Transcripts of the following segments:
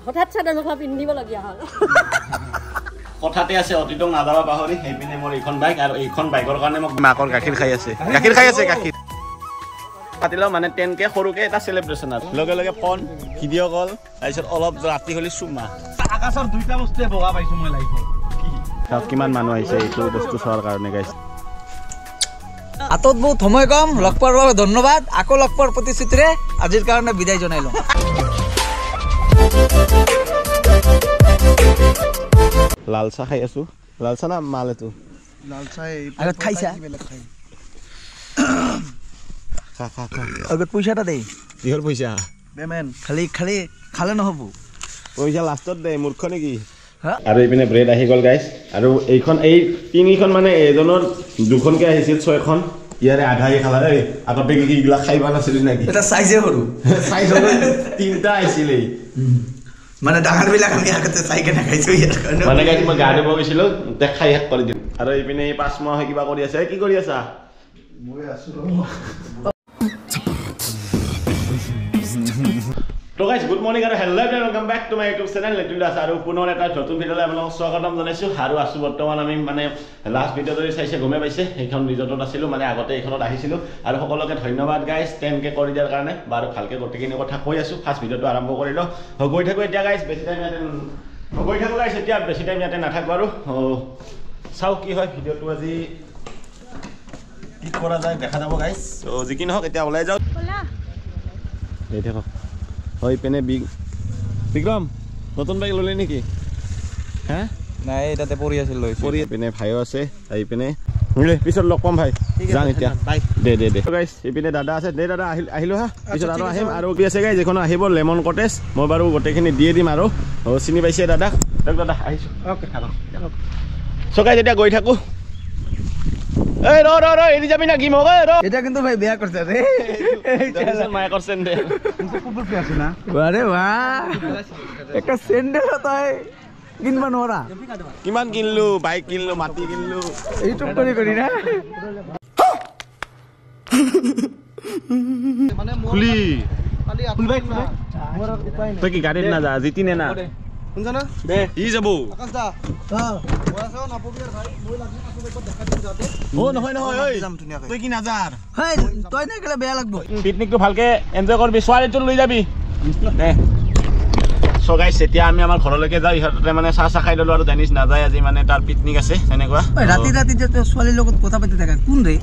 হঠাৎ চাদৰ মেখেলা পিন্ধিব লগিয়া হ'ল কথাতে আছে অতীতক নাযাবা পাহৰি সেইপিনে মোৰ এইখন বাইক আৰু এইখন বাইকৰ কাৰণে মোক মাকৰ গাখীৰ খাই আছে গাখীৰ পাতিলেও মানে 10K সৰুকে এটা সেলিব্ৰেশন আৰু লগে লগে ফোন ভিডিঅ' কল তাৰপিছত অলপ ৰাতি হলি চুমা আকাশৰ দুইটা বস্তুৱে বগা পাইছো মই লাইফত কিমান মানুহ আহিছে এইটো বস্তু চোৱাৰ কাৰণে গাইছ আতত বহুত সময় কম লগ পোৱাৰ বাবে ধন্যবাদ আকৌ লগ পোৱাৰ প্ৰতিশ্ৰুতিৰে আজিৰ কাৰণে বিদায় জনাই লওঁ লাল চাহ খাই আছো লাল চাহ না মাল এটো লাল চাই আগত খাইছা খা আগত পইচাটা দেই কিহৰ পইচা বেমেন খালি খালে নহব পইচা লাষ্টত দে মূৰ্খ নেকি আৰু এইপিনে ব্ৰেড আহি গ'ল গাইছ আৰু এইখন এই তিনিখন মানে এজনৰ দুখনকে আহিছিল 6খন ইয়াৰে আধাই খালা এই আগতে কি গিলা খাইবা নাছিল নেকি এটা সাইজে সৰু সাইজ হল তিনটা আহিছিল মানে ডাঙৰ বিলাক আমি আগতে চাই কেনে খাইছো ইয়াৰ কাৰণে মানে গাইছ মই গা ধুব গৈছিলো দেখাই শেষ কৰি দিম আৰু এইপিনে 5 মাহ কিবা কৰি আছে কি কৰি আছা মই আছো তো গাইস গুড মৰ্নিং আৰু hello everyone welcome back to my YouTube channel Letul Das আৰু পুনৰ এটা নতুন ভিডিঅ'লৈ আপোনালোকক স্বাগতম জনাইছো আৰু আছো বৰ্তমান আমি মানে লাষ্ট ভিডিঅ'টো চাইছে গমে পাইছে এইখন ৰিজৰ্টত আছিলো মানে আগতে এইখনত আহিছিলো আৰু সকলোকে ধন্যবাদ গাইস 10K কৰি দিয়াৰ কাৰণে বাৰু ভালকে গোটেইখিনি কথা কৈ আছো ফাৰ্ষ্ট ভিডিঅ'টো আৰম্ভ কৰি লও গৈ থাকো এতিয়া গাইস বেছি টাইম ইয়াতে গৈ থাকো গাইস এতিয়া বেছি টাইম ইয়াতে নাথাকো আৰু চাও কি হয় ভিডিঅ'টো আজি কি কৰা যায় দেখা যাব গাইস তো যি কি নহওক এতিয়া ওলাই যাও এই দেখো হয় পেনে বিক্ৰম নতুন বাইক ললে নেকি হ্যাঁ নাই এটাতে পৰি আছিল লৈ পৰি পেনে ভাইও আছে আহি পেনে পিছত লগ পাম ভাই যাম এতিয়া দে গাইস এইপিনে দাদা আছে দে দাদা আহিলো হা পিছত আৰু আহিম আৰু কি আছে গাইস যেখন আহিব লেমন কটেজ মই বাৰু গোটেইখিনি দিয়ে দিম আৰু চিনি পাইছে দাদা দাদা আহিছো ওকে থাকক সো গাইস এতিয়া গৈ থাকো এই ৰ এৰি যাবি না কি মগে ৰ এটা কিন্তু ভাই বেয়া করছে রে জনসন মায়া করছেন দে ফুটবল প্লেয়ার আছে না আরে বাহ একটা স্যান্ডেল হতায় কিনবা নরা কিমান কিনলো বাইক কিনলো মাটি কিনলো ইউটিউব করি না মানে খুলি খালি ফুলবাই মোর উপায় নাই তুই কি গাড়িত না যা জিতি নে না শুনছ না দে ই যাব আকাশ দা হ্যাঁ ওয়াসও না পবিয়ার ভাই মই লাগি আসো দেখো দেখা দিম যাতে ও নহয় ঐ তুই কি নাযাৰ হেই তই না গেলে বেয়া লাগবো পিকনিকটো ভালকে এনজয় কৰবি ছোৱালীটো লৈ যাবি দে সো গাইস এতিয়া আমি আমাৰ ঘৰলৈকে যাও ইহঁতে মানে চাহ খাই ললো আৰু জানিছ নাযায় আজি মানে তাৰ পিকনিক আছে এনেকুৱা ৰাতি যে ছোৱালীৰ লগত কথা পাতি থাকা কোন ৰে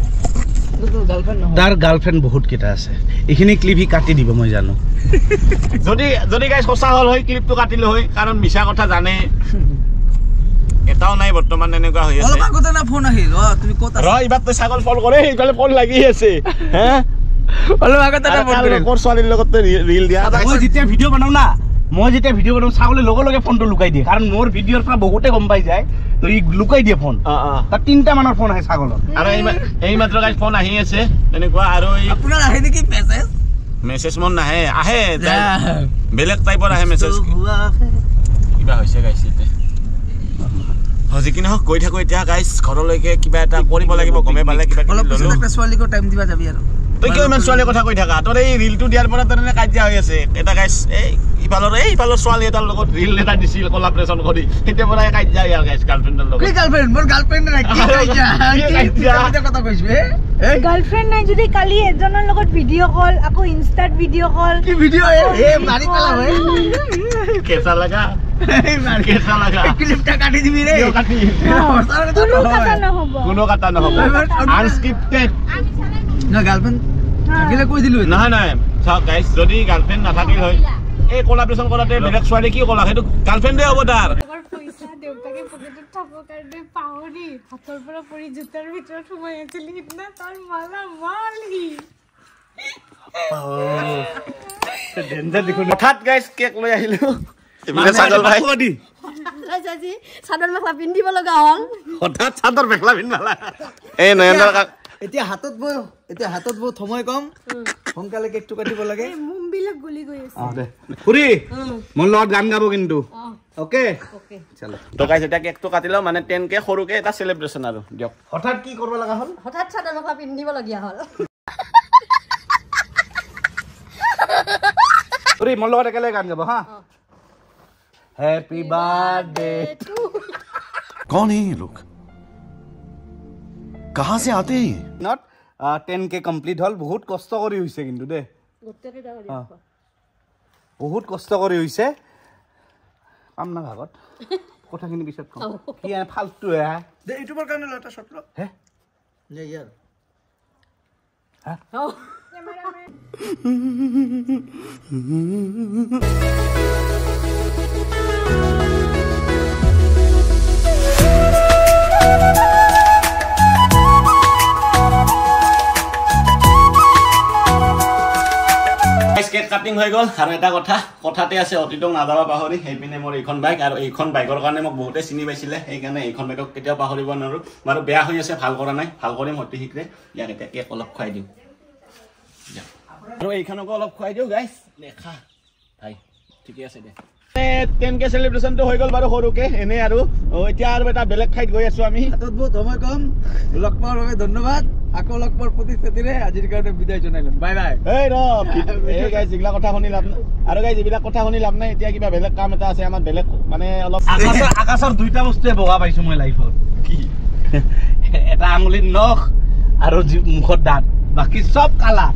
তাৰ গার্লফ্রেন্ড বহুত কেটা আছে এইখিনি ক্লিপ হি কাটি দিব মই জানো যদি গাইস সঁচা হল হয় ক্লিপটো কাটিলো হয় কাৰণ মিছা কথা জানে এটাও নাই বৰ্তমান এনেকুৱা হৈ আছে অলপ আগতে না ফোন আহিল তুমি কথা ইবাৰ তই ছাগল ফল কৰে এইফালে ফল লাগি আছে হে অলপ আগতে না ফোন কৰিল কোৰ ছোৱালীৰ লগত ৰীল দিয়া মই যেতিয়া ভিডিঅ' বনাও না ছাগলে লগে ফোনটো লুকাই দিয়ে কাৰণ মোৰ ভিডিঅ'ৰ পৰা বহুতে গম পাই যায় তো ই লুকাই দিয়ে ফোন তাৰ 3টা মানৰ ফোন আহে ছাগলৰ আৰু এই মাত্ৰ গাইস ফোন আহি আছে এনেকুৱা আৰু আপোনাৰ আহে নেকি মেছেজ মন নাহে আহে বেলেগ টাইপৰ আহে মেছেজ কিবা হৈছে গাইস এতিয়া হজি কি নহওক গৈ থাকো এতিয়া গাইস ঘৰলৈকে কিবা এটা কৰিব লাগিব গমে পালে কিবা অলপ পিছত একটা ছোৱালীকো টাইম দিবা যাবি আৰু তই কিয় ইমান ছোৱালীৰ কথা কৈ থাকা তোৰ এই ৰীলটো দিয়াৰ পৰা তেনে কাজিয়া হৈ আছে এটা গাইস ইফালৰ ছোৱালী এটাৰ লগত ৰীল এটা দিছিল কোলাবৰেচন কৰি তেতিয়া পৰা কাজিয়া ইয়াৰ গাইস গাৰ্লফ্ৰেণ্ডৰ লগত কি গাৰ্লফ্ৰেণ্ড মোৰ গাৰ্লফ্ৰেণ্ড নাই কি কাজিয়া কথা কৈছো গাৰ্লফ্ৰেণ্ড নাই যদি কালি এজনৰ লগত ভিডিঅ' কল আকৌ ইনষ্টাত ভিডিঅ' কল কি ভিডিঅ' মাৰি পেলা হয় কেঁচা লাগা ক্লিপটা কাটি দিবি ৰে কাটি কোনো কাটা নহব আনস্ক্ৰিপ্টেড না গাৰ্লফ্ৰেন্ড থাকিলে কই দিলো নহয় চাওক গাইস যদি গাৰ্লফ্ৰেণ্ড নাথাকিল হয় এই কোলাবৰেচন কৰাতে বেলেগ ছোৱালী কি কলা সেইটো গাৰ্লফ্ৰেণ্ডে হ'ব তাৰ পইচা দেউতাকে পকেটত থব কাৰণে পাহৰি হাতৰ পৰা পৰি জোতাৰ ভিতৰত সোমাই আছিল সিদিনা তাৰ মালা মালহি ডেঞ্জাৰ দেখো হঠাৎ গাইস কেক লৈ আহিলো এবিলে ছাগল ভাই আজি চাদৰ মেখেলা পিন্ধিব লগা হ'ল হঠাৎ চাদৰ মেখেলা পিন্ধালা এই নয়নদাৰ এতিয়া হাতত বহুত সময় কম সোনকালে কেকটো কাটিব লাগে মুম্বিলক গলি গৈ আছে খুৰী মোৰ লগত গান গাব কিন্তু ওকে চলো তো গাইস এটা কেকটো কাটিলো মানে 10K সৰুকে এটা সেলিব্ৰেশন আৰু দিয়ক হঠাৎ কি কৰিব লগা হ'ল হঠাৎ চাদৰ মেখেলা পিন্ধিব লগিয়া হ'ল খুৰী মোৰ লগত একেলগে গান গাব হা हैप्पी बर्थडे कौन है ये लोग कहां से आते हैं नॉट 10K কমপ্লিট হল বহুত কষ্ট কৰি হৈছে কিন্তু দে বহুত কষ্ট কৰি হৈছে পাম না ভাগত কথাখিনি পিছত কম কি ফালতু হে দে ইউটিউবৰ কাৰণে লটা শট ল হে নে ইয়াৰ হা কেক কাটিং হৈ গ'ল আৰু এটা কথাতে আছে অতীতক নাযাবা পাহৰি সেইপিনে মোৰ এইখন বাইক আৰু এইখন বাইকৰ কাৰণে মোক বহুতে চিনি পাইছিলে সেইকাৰণে এইখন বাইকক কেতিয়াও পাহৰিব নোৱাৰো বাৰু বেয়া হৈ আছে ভাল কৰা নাই ভাল কৰিম অতি শীঘ্ৰে ইয়াক এতিয়া কেক অলপ খুৱাই দিওঁ আৰু এইখনকো অলপ খুৱাই দিওঁ গাইছ দেখা ভাই ঠিকে আছে দে 10K সেলিব্ৰেশনটো হৈ গ'ল বাৰু সৰুকে এনে আৰু এতিয়া আৰু এটা বেলেগ ঠাইত গৈ আছো আমি হাতত বহুত সময় কম লগ পোৱাৰ বাবে ধন্যবাদ আকৌ লগ পোৱাৰ প্ৰতিশ্ৰুতিৰে আজিৰ কাৰণে বিদায় জনাইলো বাই বাই এই ৰ এই গাইছ এইবিলাক কথা শুনি লাভ নাই আৰু গাইছ এইবিলাক কথা শুনি লাভ নাই এতিয়া কিবা বেলেগ কাম এটা আছে আমাৰ বেলেগ মানে অলপ আকাশৰ দুইটা বস্তুৱে বগা পাইছো মই লাইফত কি এটা আঙুলিৰ নখ আৰু মুখৰ দাঁত বাকি সব কালা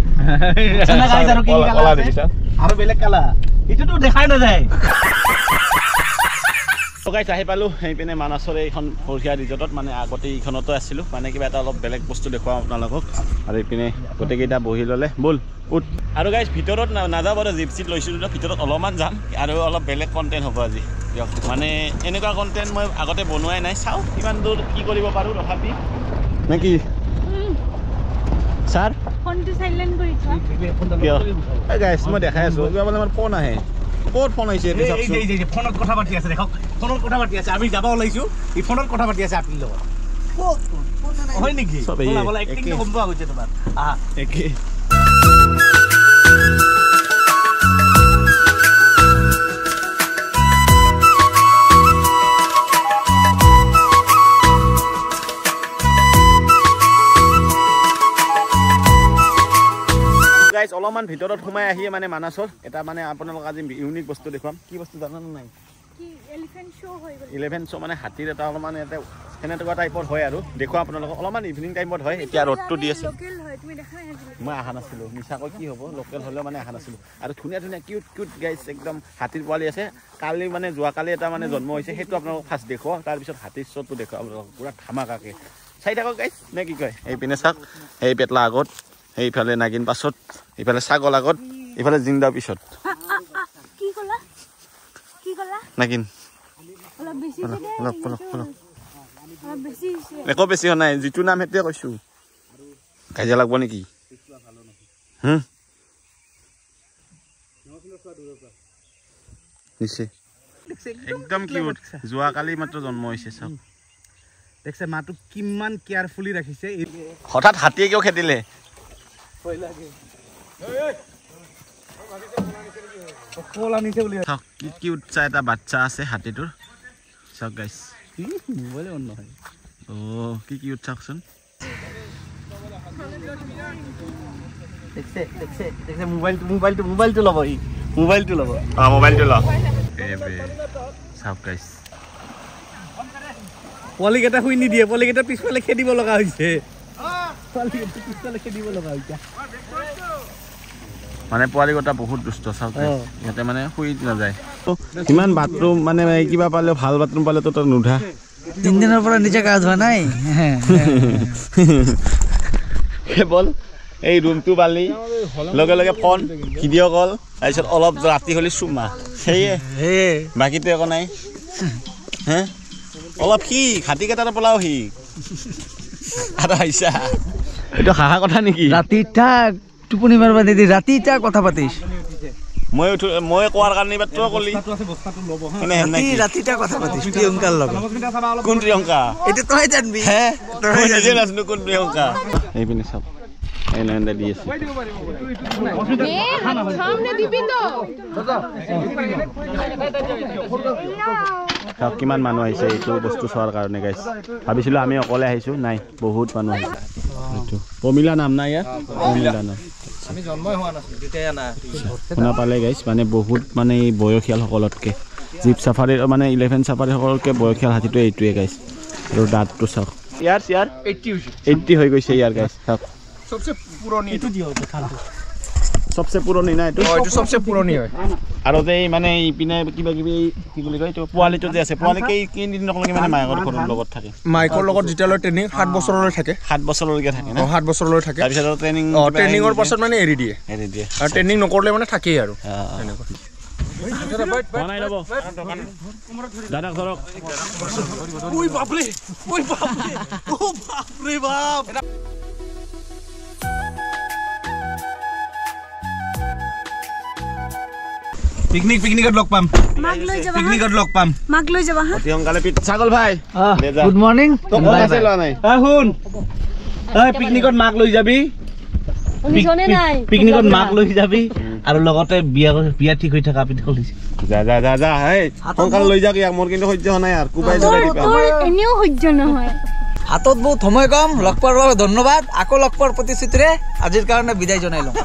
জানা গাইছ আৰু কি কালা দেখিছা আৰু বেলেগ কালা এটোতো দেখাই নাযায় গাইছ আহি পালো সেইপিনে মানাসৰে এইখন সৰখীয়া ৰিজৰ্টত মানে আগতে এইখনতো আছিলো মানে কিবা এটা অলপ বেলেগ বস্তু দেখুৱাম আপোনালোকক আৰু এইপিনে গোটেইকেইটা বহি ল'লে বল উঠ আৰু গাইছ ভিতৰত নাযাওঁ বাৰু জিপচিত লৈছিলোঁ ভিতৰত অলপমান যাম আৰু অলপ বেলেগ কণ্টেণ্ট হ'ব আজি দিয়ক মানে এনেকুৱা কণ্টেণ্ট মই আগতে বনোৱাই নাই চাওঁ কিমান দূৰ কি কৰিব পাৰোঁ তথাপি নে কি ছাৰ ফোনটো সাইলেন্ট কৰি থোৱা কিয় এই গাইছ মই দেখাই আছোঁ কিবা বোলে মোৰ ফোন আহে ক'ত ফোন আহিছে এই ফোনত কথা পাতি আছে দেখক ফোনত কথা পাতি আছে আমি যাব ওলাইছো এই ফোনত কথা পাতি আছে আপুনি লগত হয় নেকি বলা বলা এক্টিং গম পোৱা গৈছে তোমাৰ আহা একে গাইছ অলপমান ভিতৰত সোমাই আহি মানে মানাসৰ এটা মানে আপোনালোক আজি ইউনিক বস্তু দেখুৱাম কি বস্তু জানানে নাই কি এলিফেন্ট শো হৈ গ'ল ইলেভেন্ট শো মানে হাতীৰ এটা অলপমান এটা সেনেকুৱা টাইপৰ হয় আৰু দেখুৱা আপোনালোকক অলপমান ইভিনিং টাইমত হয় এতিয়া ৰ'দটো দি আছে লোকেল হয় তুমি দেখা নাই মই অহা নাছিলোঁ মিছাকৈ কি হ'ব লোকেল হ'লেও মানে অহা নাছিলোঁ আৰু ধুনীয়া ধুনীয়া কিউট কিউট গাইছ একদম হাতীৰ পোৱালি আছে কালি মানে যোৱাকালি এটা মানে জন্ম হৈছে সেইটো আপোনালোকক ফাৰ্ষ্ট দেখুৱাওঁ তাৰপিছত হাতীৰ শ্ব'টো দেখুৱাওঁ আপোনালোকক পূৰা ধামাকাকৈ চাই থাকক গাইছ নে কি কয় এইপিনে চাওক সেই পেটলা আগত সেইফালে নাগিন পাছত এইফালে ছাগল আগত এইফালে জিন্দা পিছত কি কলা নাগিন অলপ বেছি দে অলপ বেছি একো বেছি হোৱা নাই যিটো নাম সেইটোৱে কৈছোঁ কাজিয়া লাগব নেকি নিশ্চয় একদম কিউট যোৱাকালি মাত্ৰ জন্ম হৈছে চাওক দেখছে মাটো কিমান কেয়াৰফুলি ৰাখিছে হঠাৎ হাতীয়ে কিয় খেদিলে কি উৎসাহ এটা বাচ্চা আছে হাতীটোৰ চাওক গাইছ কি উৎসাহচোন মোবাইলটো ল'ব মোবাইলটো ল চাওক গাইছ পোৱালিকেইটা শুই নিদিয়ে পোৱালিকেইটা পিছফালে খেদিব লগা হৈছে পিছফালে খেদিব লগা হৈছে মানে পোৱালি গোটা বহুত দুষ্ট চাওক সিহঁতে মানে শুই নাযায় কিমান বাথৰুম মানে কিবা পালে ভাল বাথৰুম পালে তো নুধা 3 দিনৰ পৰা নিজে গা ধোৱা নাই কেৱল এই ৰুমটো পালি লগে লগে ফোন ভিডিঅ' কল তাৰপিছত অলপ ৰাতি হ'লে চুমা সেয়ে বাকীটো একো নাই হে অলপ সি হাতীকেইটাৰ পলাও সি আৰু আহিছা এইটো হাঁহা কথা নেকি ৰাতিটা টোপনি মাৰবা নিদি ৰাতিটা কথা পাতিছ মই কোৱাৰ কাৰণে মাত্ৰ কলি ৰাতিটা কথা পাতিছ প্ৰিয়ংকাৰ লগত কোন প্ৰিয়ংকা এইটো তই জানবি হে তই নিজে নাজানো কোন প্ৰিয়ংকা এইপিনে চাওক এই নয়নদা দি আছে সামনে দিবি তো চাওক কিমান মানুহ আহিছে এইটো বস্তু চোৱাৰ কাৰণে গাইছ ভাবিছিলোঁ আমি অকলে আহিছোঁ নাই বহুত মানুহ আহিছে এইটো প্ৰমিলা নাম নাই ইয়াৰ প্ৰমিলা নাম শুনা পালে গাইছ মানে বহুত মানে এই বয়সীয়ালসকলতকৈ জীপ চাফাৰী মানে 11 চাফাৰী সকলকে বয়সীয়াল হাতীটো এইটোৱে গাইছ আৰু দাঁতটো চাওক ইয়াৰ 80 হৈ গৈছে ইয়াৰ গাইছ চাওক सबसे पुरानी এইটো দিও খালটো सबसे पुरानी ना এইটো এইটো सबसे पुरानी হয় আৰু এই মানে ইপিনে কিবা কিবি কি বুলি কয় এইটো পোৱালিটো যে আছে পোৱালি কি দিনলৈকে মানে মায়েকৰ ঘৰৰ লগত থাকে মাইকৰ লগত যেতিয়ালৈ ট্ৰেইনিং 7 বছৰলৈ থাকে 7 বছৰলৈকে থাকে না 7 বছৰলৈ থাকে তাৰ পিছত ট্ৰেইনিং ট্ৰেইনিঙৰ পাছত মানে এৰি দিয়ে আৰু ট্ৰেইনিং নকৰলে মানে থাকেই আৰু এনেকুৱা বনাই ল'ব দাদা ধৰক ওই বাপরে ও বাপরে বাপ পিকনিকত লগ পাম পিকনিকত লগ পাম মাক লৈ যাবা হা অতি সোনকালে ছাগল ভাই গুড মৰ্নিং তোক আছে লোৱা নাই শুন পিকনিকত মাক লৈ যাবি পিকনিকত মাক লৈ যাবি আৰু লগতে বিয়া ঠিক হৈ থকা পিঠা খুলিছে যা হেই সোনকালে লৈ যাওক ইয়াক মোৰ কিন্তু সহ্য হোৱা নাই আৰু কুবাই যাই দিবা এনেও সহ্য নহয় হাতত বহুত সময় কম লগ পোৱাৰ বাবে ধন্যবাদ আকৌ লগ পোৱাৰ প্ৰতিশ্ৰুতিৰে আজিৰ কাৰণে বিদায় জনাই লওঁ